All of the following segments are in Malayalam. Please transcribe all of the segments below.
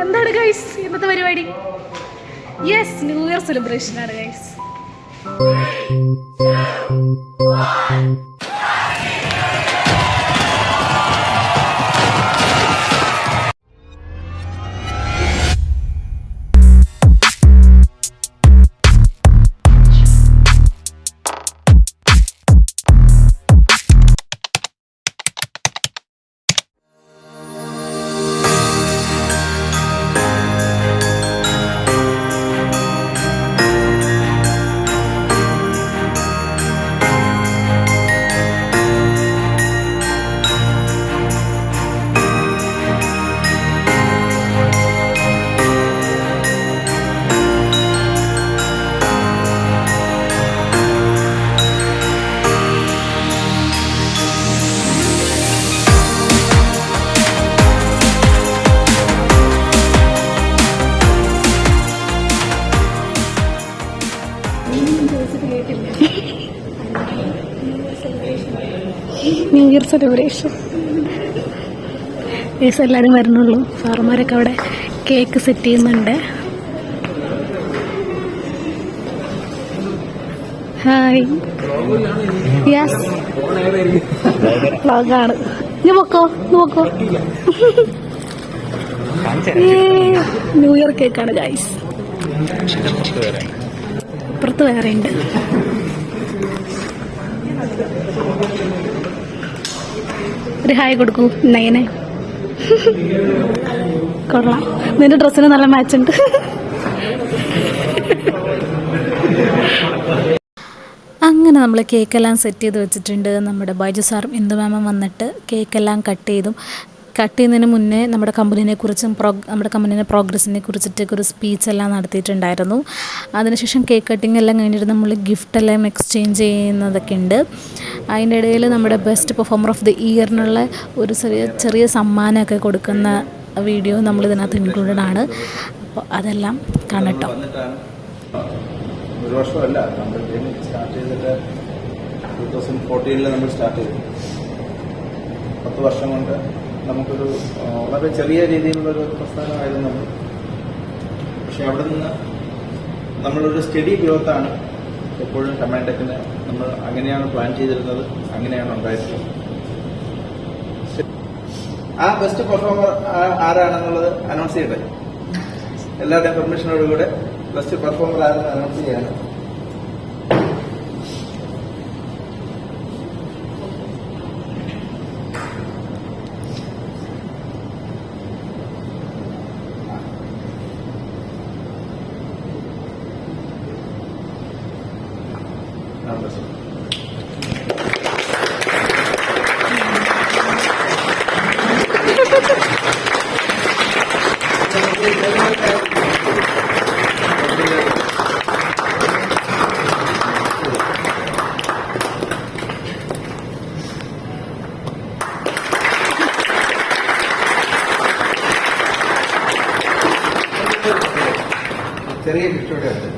എന്താണ് ഗൈസ് ഇന്നത്തെ പരിപാടി? യെസ്, ന്യൂ ഇയർ സെലിബ്രേഷൻ ആണ് guys. New year celebration guys, എല്ലാവരും വരുന്നുള്ളൂ. സാറുമാരൊക്കെ അവിടെ കേക്ക് സെറ്റ് ചെയ്യുന്നുണ്ട്. ഹായ്, യെസ് വ്ളോഗാണ്. നീ നോക്കോ നോക്കോ, ന്യൂ ഇയർ കേക്കാണ് ഗൈസ്. അപ്പുറത്ത് വേറെ ഉണ്ട്. ഒരു ഹായ് കൊടുക്കൂ നയനെ. കൊള്ളാം, നിന്റെ ഡ്രസ്സിന് നല്ല മാച്ച് ഉണ്ട്. അങ്ങനെ നമ്മൾ കേക്കെല്ലാം സെറ്റ് ചെയ്ത് വെച്ചിട്ടുണ്ട്. നമ്മുടെ ബൈജു സാറും ഇന്ദു മാമും വന്നിട്ട് കേക്കെല്ലാം കട്ട് ചെയ്യുന്നതിന് മുന്നേ നമ്മുടെ കമ്പനീനെക്കുറിച്ചും നമ്മുടെ കമ്പനീൻ്റെ പ്രോഗ്രസ്സിനെ കുറിച്ചിട്ടൊക്കെ ഒരു സ്പീച്ചെല്ലാം നടത്തിയിട്ടുണ്ടായിരുന്നു. അതിനുശേഷം കേക്ക് കട്ടിങ് എല്ലാം കഴിഞ്ഞിട്ട് നമ്മൾ ഗിഫ്റ്റെല്ലാം എക്സ്ചേഞ്ച് ചെയ്യുന്നതൊക്കെ ഉണ്ട്. അതിൻ്റെ ഇടയിൽ നമ്മുടെ ബെസ്റ്റ് പെർഫോമർ ഓഫ് ദി ഇയറിനുള്ള ഒരു ചെറിയ സമ്മാനമൊക്കെ കൊടുക്കുന്ന വീഡിയോ നമ്മളിതിനകത്ത് ഇൻക്ലൂഡഡ് ആണ്. അപ്പോൾ അതെല്ലാം കാണട്ടോ. ഒരു വർഷമല്ല, നമ്മൾ സ്റ്റാർട്ട് ചെയ്തിട്ട് 2014 നമ്മൾ സ്റ്റാർട്ട് ചെയ്തു. 10 വർഷം കൊണ്ട് നമുക്കൊരു വളരെ ചെറിയ രീതിയിലുള്ളൊരു പ്രസ്ഥാനമായിരുന്നു നമ്മൾ. പക്ഷെ അവിടെ നിന്ന് നമ്മളൊരു സ്റ്റഡി ഗ്രോത്താണ് എപ്പോഴും കമാൻഡെക്കിന് നമ്മൾ അങ്ങനെയാണ് പ്ലാൻ ചെയ്തിരുന്നത്, അങ്ങനെയാണ് ഉണ്ടായിരുന്നത്. ആ ബെസ്റ്റ് പെർഫോമർ ആരാണെന്നുള്ളത് അനൗൺസ് ചെയ്യട്ടെ. എല്ലാവരുടെയും പെർമിഷനോടുകൂടെ ബെസ്റ്റ് പെർഫോമർ ആരെന്ന് അനൗൺസ് ചെയ്യാണ്. ചെറിയ ഗിഫ്റ്റോടെ ഉണ്ട്.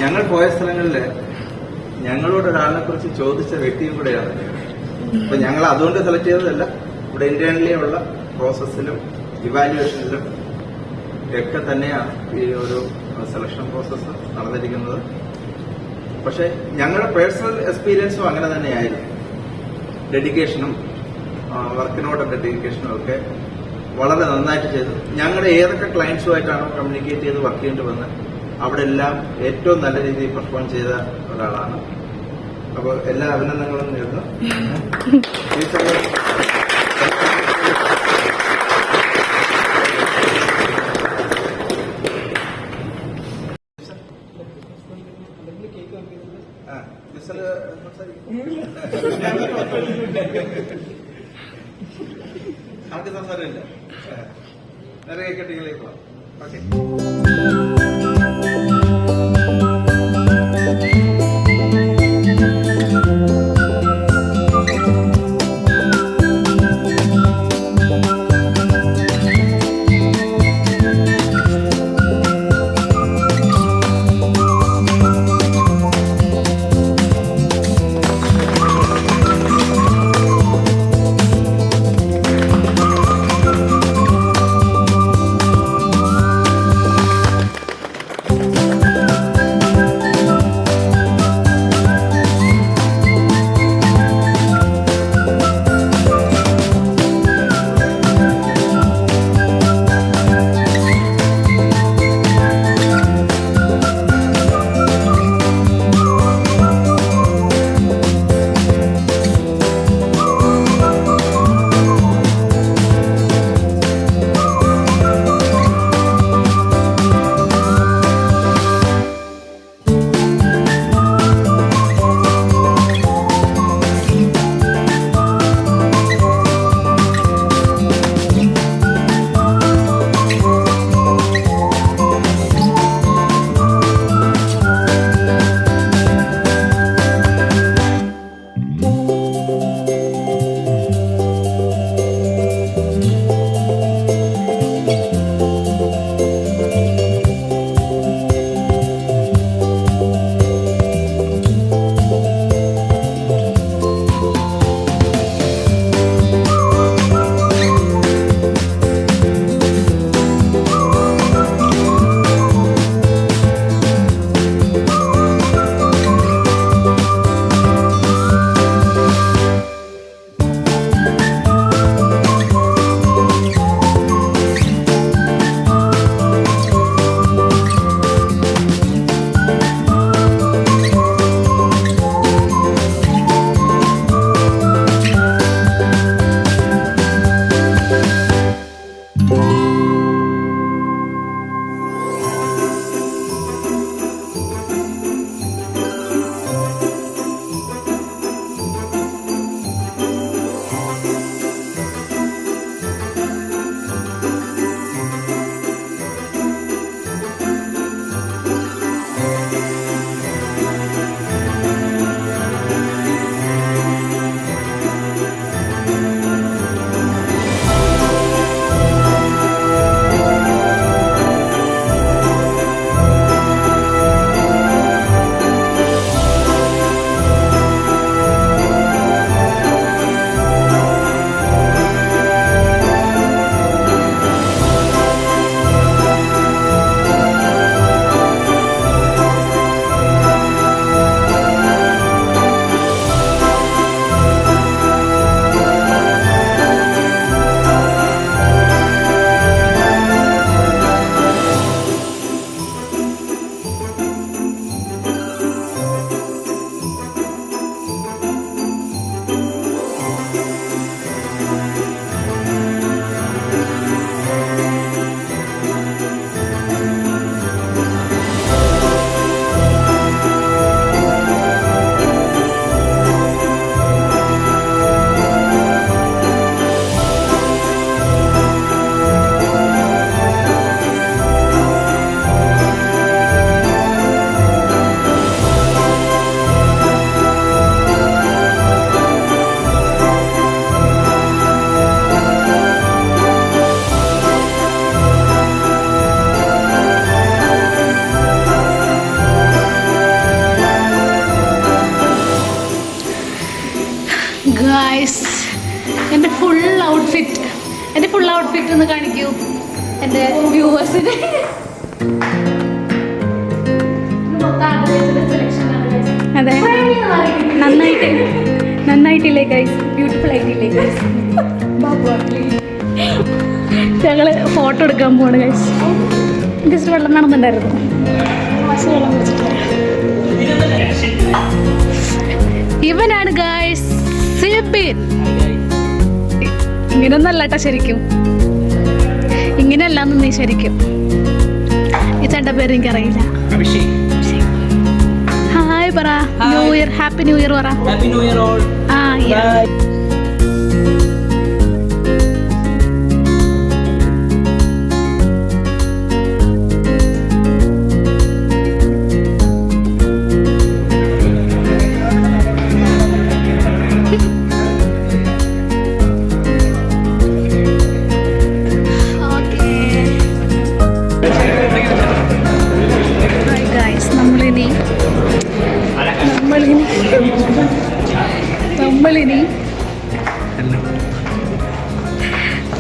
ഞങ്ങൾ പോയ സ്ഥലങ്ങളിൽ ഞങ്ങളോട് ഒരാളിനെ കുറിച്ച് ചോദിച്ച വ്യക്തിയും കൂടെയാണ്. അപ്പൊ ഞങ്ങൾ അതുകൊണ്ട് സെലക്ട് ചെയ്തതല്ല, ഇവിടെ ഇന്റേണലി ഉള്ള പ്രോസസ്സിലും ഇവാലുവേഷനിലും ഒക്കെ തന്നെയാണ് ഈ ഒരു സെലക്ഷൻ പ്രോസസ്സ് നടന്നിരിക്കുന്നത്. പക്ഷെ ഞങ്ങളുടെ പേഴ്സണൽ എക്സ്പീരിയൻസും അങ്ങനെ തന്നെയായിരുന്നു. ഡെഡിക്കേഷനും വർക്കിനോടുള്ള ഡെഡിക്കേഷനും ഒക്കെ വളരെ നന്നായിട്ട് ചെയ്തു. ഞങ്ങളുടെ ഏതൊക്കെ ക്ലയൻസുമായിട്ടാണോ കമ്മ്യൂണിക്കേറ്റ് ചെയ്ത് വർക്ക് ചെയ്യേണ്ടി വന്നത് അവിടെ എല്ലാം ഏറ്റവും നല്ല രീതിയിൽ പെർഫോം ചെയ്ത ഒരാളാണ്. അപ്പോൾ എല്ലാ അഭിനന്ദനങ്ങളും നേരുന്നു. നമുക്ക് സംസാരമില്ല, നിറയെ കെട്ടികളിലേക്ക് പോവാം. ഓക്കെ. ഒന്ന് കാണിക്കൂ എൻ്റെ വ്യൂവേഴ്സിന്. അതെ, നന്നായിട്ടില്ലേ ഗൈസ്? ബ്യൂട്ടിഫുൾ ആയിട്ടില്ലേ ഗൈസ്? ഞങ്ങൾ ഫോട്ടോ എടുക്കാൻ പോവാണ് ഗൈസ്. ജസ്റ്റ് വെള്ളം വേണമെന്നുണ്ടായിരുന്നു, വെള്ളം കുടിച്ചിട്ടില്ല. ഇവനാണ് ഗൈസ് സിബിൻ. ഇങ്ങനെയൊന്നല്ല കേട്ടോ ശരിക്കും, ഇങ്ങനെയല്ലാന്ന് നീ ശരിക്കും. ഈ ചേട്ടൻ്റെ പേര് എനിക്കറിയില്ല. ഹായ് പറ, new year, happy new year പറ. Happy new year all. ആ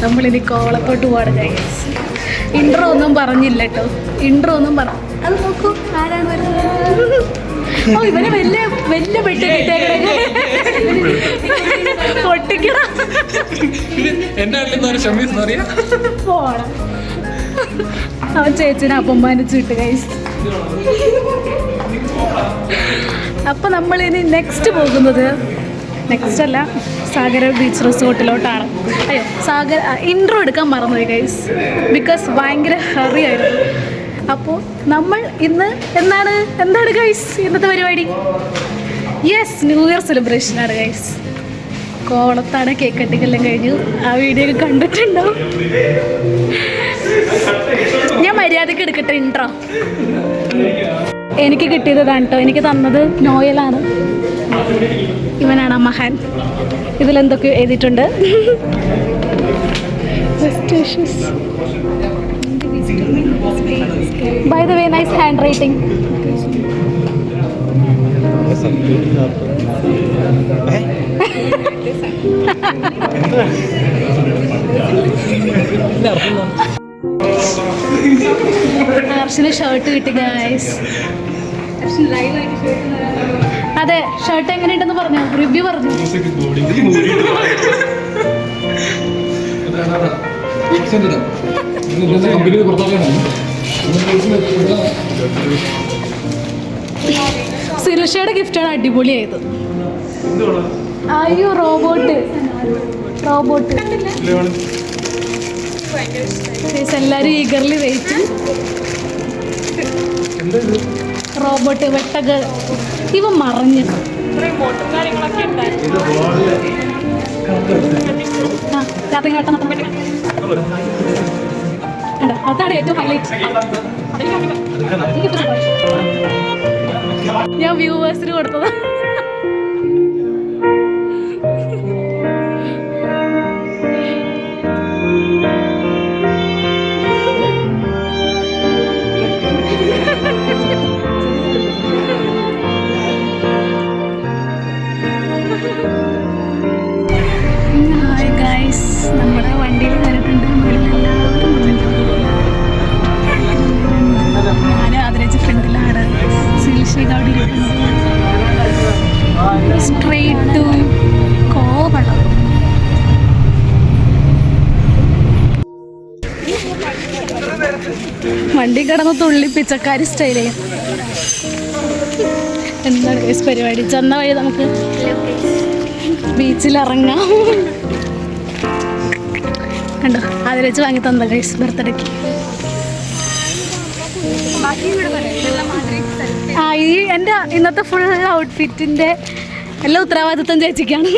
നമ്മളിനി കോളത്തോട്ട് പോവാണ് ഗൈസ്. ഇൻട്രോ ഒന്നും പറഞ്ഞില്ല കേട്ടോ, ഇൻട്രോ ഒന്നും അത് നോക്കൂ ആരാണ് വരുന്നത്. ഓ ഇവനെ വലിയ വലിയ പെട്ടി പൊട്ടിക്കട പോണം. അവൻ ചേച്ചിനെ അപമാനിച്ചു വിട്ട് ഗൈസ്. അപ്പൊ നമ്മളിനി നെക്സ്റ്റ് പോകുന്നത്, നെക്സ്റ്റ് അല്ല, സാഗര ബീച്ച് റിസോർട്ടിലോട്ടാണ്. അയ്യോ സാഗര ഇൻട്രോ എടുക്കാൻ മറന്നുപോയി ഗൈസ്, ബിക്കോസ് ഭയങ്കര ഹറി ആയിരുന്നു. അപ്പോൾ നമ്മൾ ഇന്ന് എന്താണ് ഗൈസ് ഇന്നത്തെ പരിപാടി? യെസ്, ന്യൂ ഇയർ സെലിബ്രേഷനാണ് ഗൈസ്. കോളത്താണ്, കേക്ക് കട്ടിക്കെല്ലാം കഴിഞ്ഞു. ആ വീഡിയോ ഒക്കെ കണ്ടിട്ടുണ്ടാവും. ഞാൻ മര്യാദയ്ക്ക് എടുക്കട്ടെ ഇൻട്രോ. എനിക്ക് കിട്ടിയത് കേട്ടോ, എനിക്ക് തന്നത് നോയലാണ്. ഇവനാണ് മഹാൻ. ഇതിലെന്തൊക്കെ എഴുതിയിട്ടുണ്ട്. By the way, nice handwriting. ഹർഷിന് ഷർട്ട് കിട്ടി ഗൈസ്. അതെ, ഷർട്ട് എങ്ങനെയുണ്ടെന്ന് പറഞ്ഞു, റിവ്യൂ പറഞ്ഞു. സിരുഷയുടെ ഗിഫ്റ്റാണ് അടിപൊളിയായത്. അയ്യോ റോബോട്ട് എല്ലാരും ഈഗർലി വെയിറ്റ്. റോബോട്ട് വെട്ടക ഇവ മറിഞ്ഞു. അതാണ് ഏറ്റവും ഹൈലൈറ്റ്. ഞാൻ വ്യൂവേഴ്സിന് കൊടുത്തത്. ഹായ് ഗൈസ്, നമ്മുടെ വണ്ടിയിൽ കയറിയിട്ടുണ്ട്. ഞാൻ ആദരിച്ച ഫ്രണ്ടിലാണ്. സിൽഷേക്ക് അവിടെ ഇരിക്കുന്നത്. Straight to Kovalam. വണ്ടി കിടന്ന് തുള്ളി പിച്ചക്കാരി സ്റ്റൈലേ. എന്താണ് ഗൈസ് പരിപാടി? ചെന്ന വഴി നമുക്ക് ബീച്ചിലിറങ്ങാം. കണ്ടോ, അതിലേക്ക് വാങ്ങി തന്ന ഗൈസ് ബർത്ത്ഡേക്ക്. ആ ഈ എൻ്റെ ഇന്നത്തെ ഫുൾ ഔട്ട്ഫിറ്റിൻ്റെ എല്ലാ ഉത്തരവാദിത്വം ചേച്ചിക്കാണ്.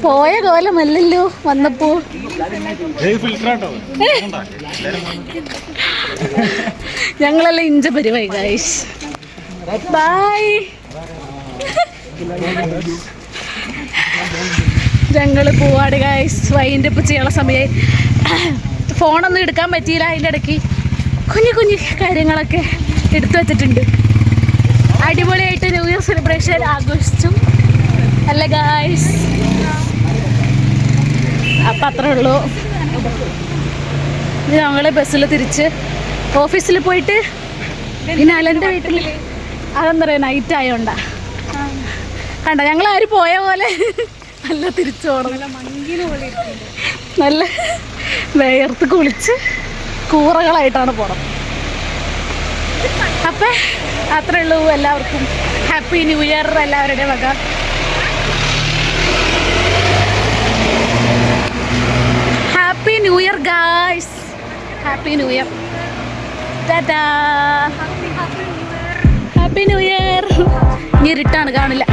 പോയ കോലമല്ലല്ലോ വന്നപ്പോ. ഞങ്ങളെല്ലാം ഇഞ്ച പരിവായി ഗൈസ്. ബൈ. ഞങ്ങള് പോവാട് ഗൈസ്. വൈൻഡ് അപ്പ് ചെയ്യാനുള്ള സമയമായി. ഫോണൊന്നും എടുക്കാൻ പറ്റിയില്ല. അതിൻ്റെ ഇടയ്ക്ക് കുഞ്ഞു കുഞ്ഞു കാര്യങ്ങളൊക്കെ എടുത്തു വച്ചിട്ടുണ്ട്. അടിപൊളിയായിട്ട് ന്യൂ ഇയർ സെലിബ്രേഷൻ ആഘോഷിച്ചു അല്ല ഗായ്സ്. അപ്പം അത്രേ ഉള്ളൂ. ഞങ്ങൾ ബസ്സിൽ തിരിച്ച് ഓഫീസിൽ പോയിട്ട് പിന്നെ അലൻ്റെ വീട്ടിൽ അതെന്താ പറയുക നൈറ്റ് ആയോണ്ടാ കണ്ട ഞങ്ങൾ ആര് പോയ പോലെ നല്ല തിരിച്ചു പോകണം. നല്ല വേർത്ത് കുളിച്ച് കൂറകളായിട്ടാണ് പോണം. അപ്പം അത്രേ ഉള്ളൂ. എല്ലാവർക്കും ഹാപ്പി ന്യൂ ഇയർ എല്ലാവരുടെയും വക. Happy new year guys. Happy new year. Tata. Happy new year. ഇനി ഇരുട്ടാണ് കാണില്ല.